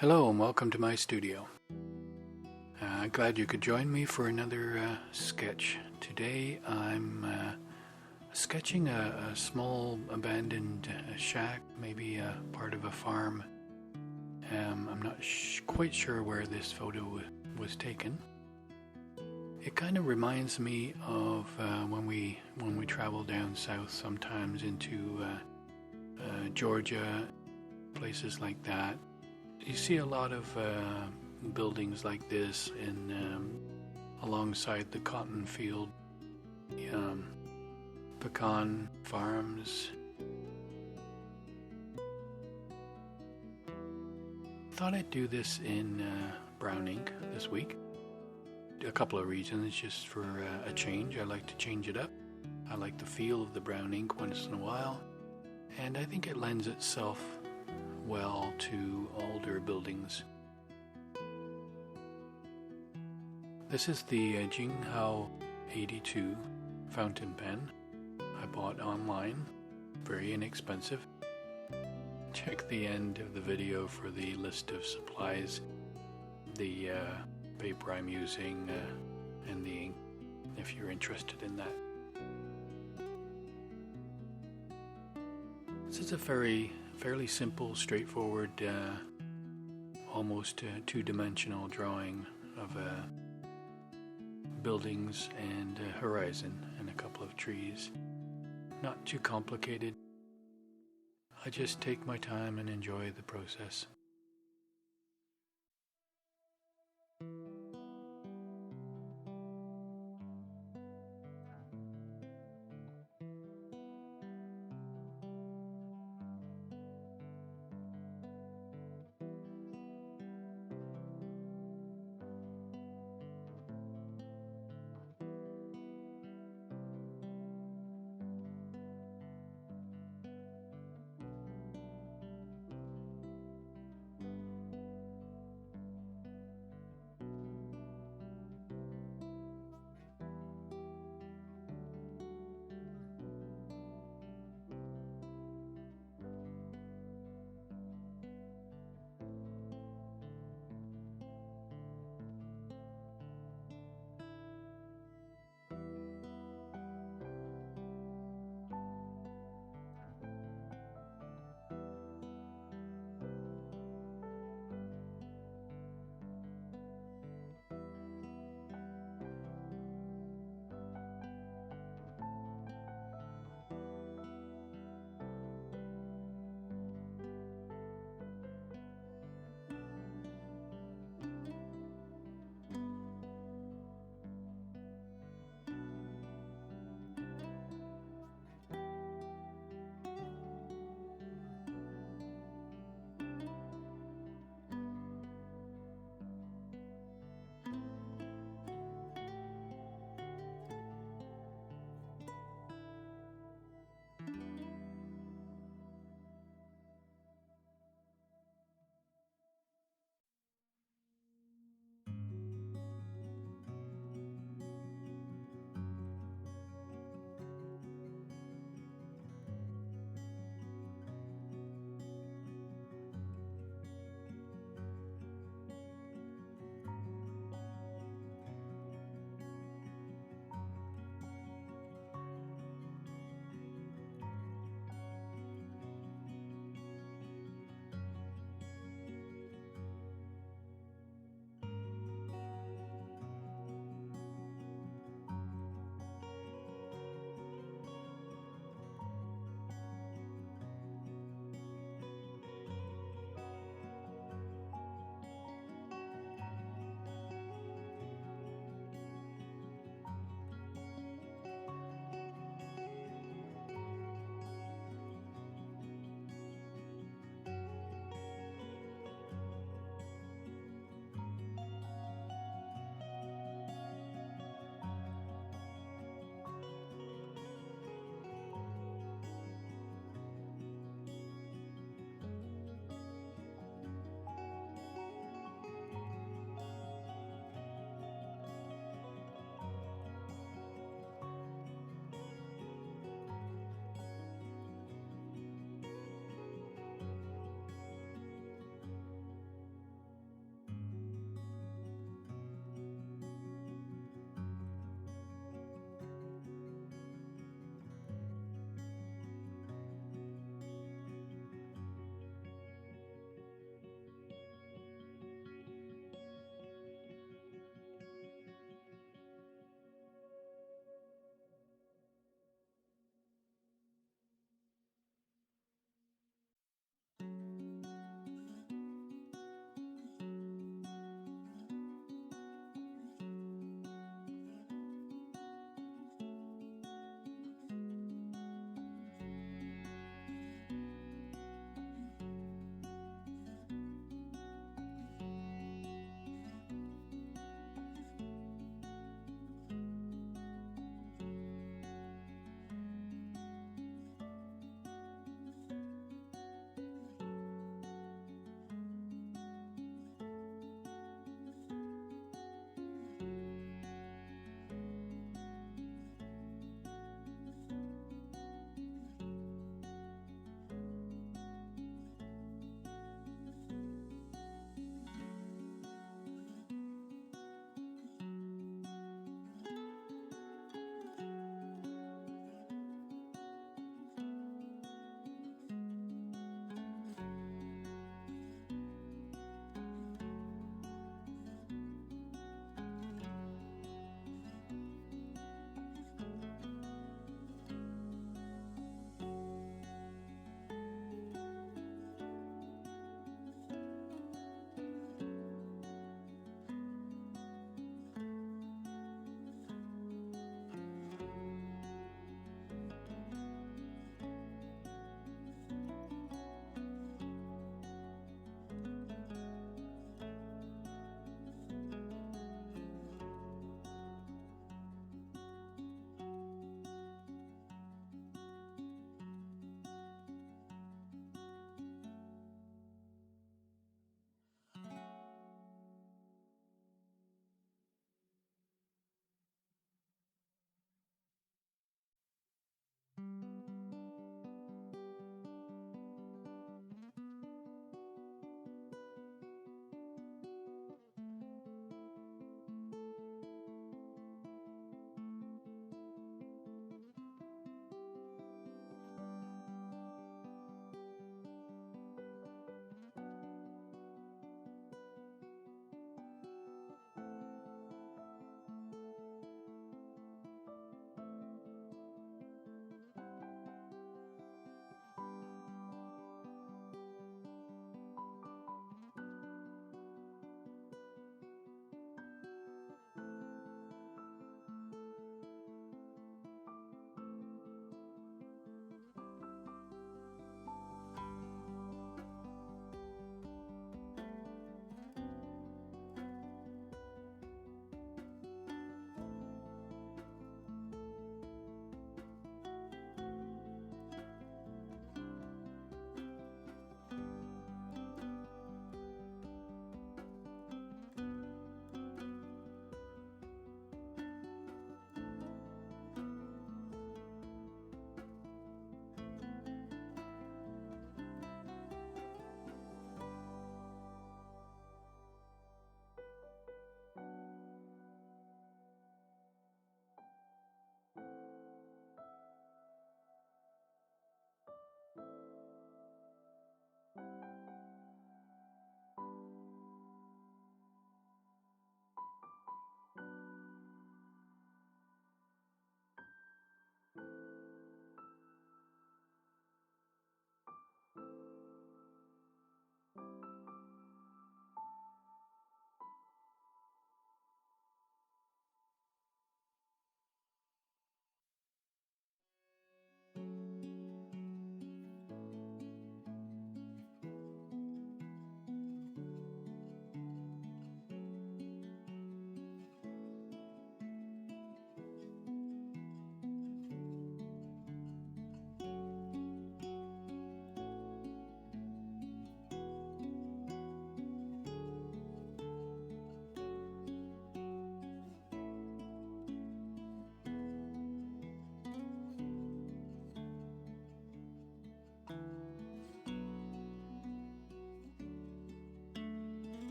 Hello and welcome to my studio. Glad you could join me for another sketch. Today I'm sketching a small abandoned shack, maybe part of a farm. I'm not quite sure where this photo was taken. It kind of reminds me of when we travel down south sometimes into Georgia, places like that. You see a lot of buildings like this alongside the cotton field, pecan farms. Thought I'd do this in brown ink this week. A couple of reasons, just for a change. I like to change it up. I like the feel of the brown ink once in a while, and I think it lends itself well to older buildings. This is the Jinghao 82 fountain pen I bought online, very inexpensive. Check the end of the video for the list of supplies, the paper I'm using, and the ink, if you're interested in that. This is a fairly simple, straightforward, almost two-dimensional drawing of buildings and a horizon and a couple of trees. Not too complicated. I just take my time and enjoy the process.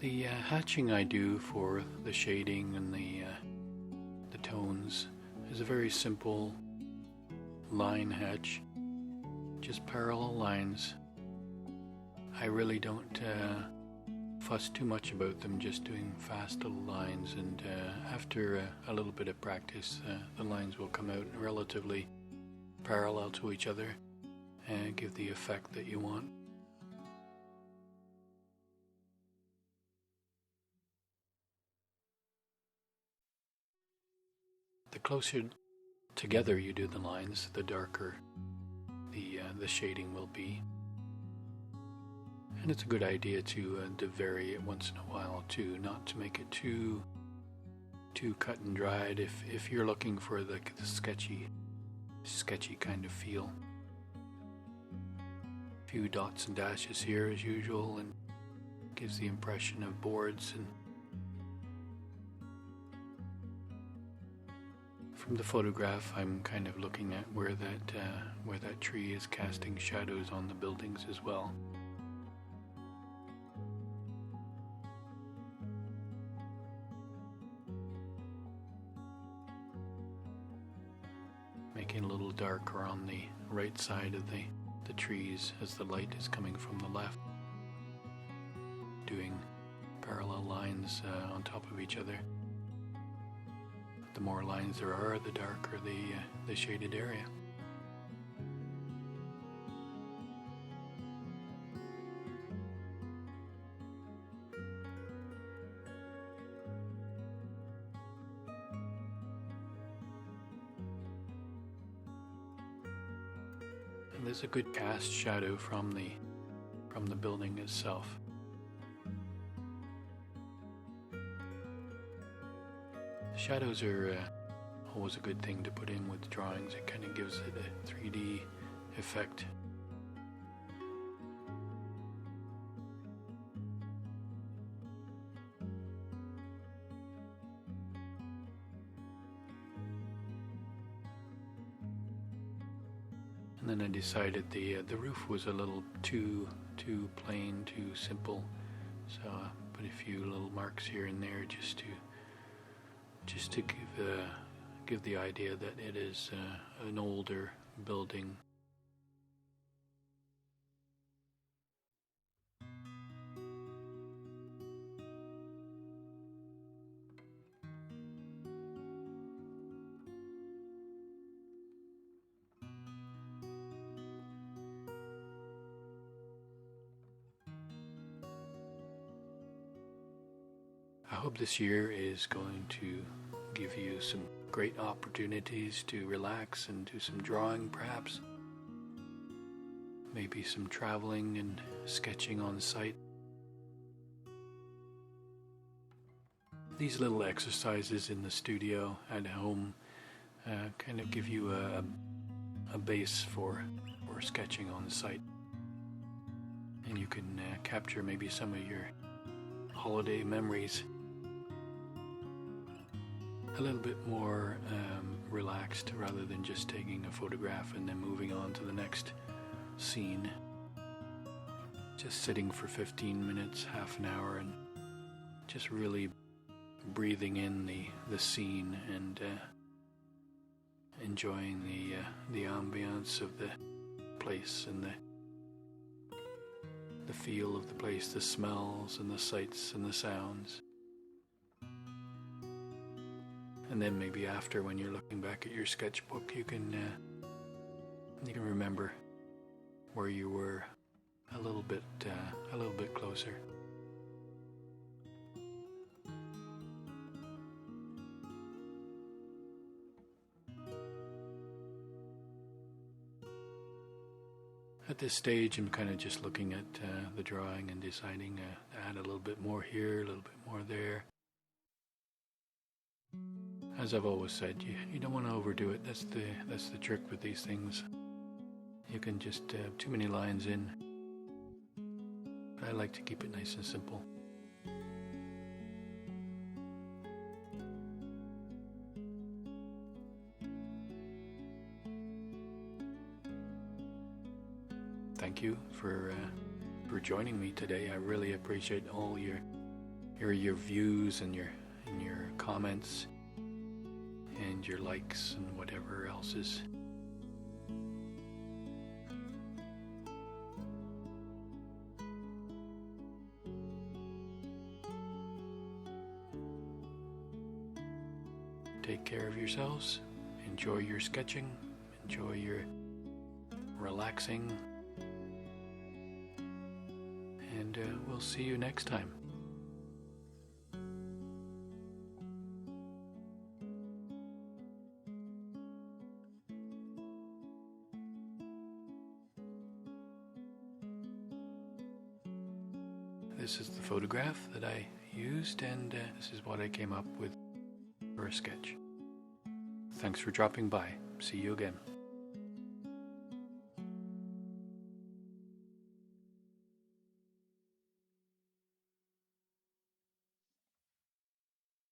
The hatching I do for the shading and the tones is a very simple line hatch, just parallel lines. I really don't fuss too much about them, just doing fast little lines, and after a little bit of practice the lines will come out relatively parallel to each other and give the effect that you want. The closer together you do the lines, the darker the shading will be. And it's a good idea to vary it once in a while too, not to make it too cut and dried if you're looking for the sketchy kind of feel. A few dots and dashes here as usual, and gives the impression of boards. And from the photograph, I'm kind of looking at where that tree is casting shadows on the buildings as well. Making a little darker on the right side of the trees as the light is coming from the left. Doing parallel lines on top of each other. The more lines there are, the darker the shaded area. And there's a good cast shadow from the building itself. Shadows are always a good thing to put in with drawings. It kind of gives it a 3D effect. And then I decided the roof was a little too plain, too simple, so I put a few little marks here and there just to give the idea that it is an older building. I hope this year is going to give you some great opportunities to relax and do some drawing, perhaps. Maybe some traveling and sketching on site. These little exercises in the studio at home kind of give you a base for sketching on site. And you can capture maybe some of your holiday memories a little bit more relaxed, rather than just taking a photograph and then moving on to the next scene. Just sitting for 15 minutes, half an hour, and just really breathing in the scene and enjoying the ambiance of the place and the feel of the place, the smells and the sights and the sounds. And then maybe after, when you're looking back at your sketchbook, you can remember where you were a little bit closer. At this stage, I'm kind of just looking at the drawing and deciding to add a little bit more here, a little bit more there. As I've always said, you don't want to overdo it. That's the trick with these things. You can just have too many lines in. I like to keep it nice and simple. Thank you for joining me today. I really appreciate all your hear your views and your comments and your likes and whatever else is. Take care of yourselves. Enjoy your sketching. Enjoy your relaxing. And we'll see you next time. This is the photograph that I used, and this is what I came up with for a sketch. Thanks for dropping by. See you again.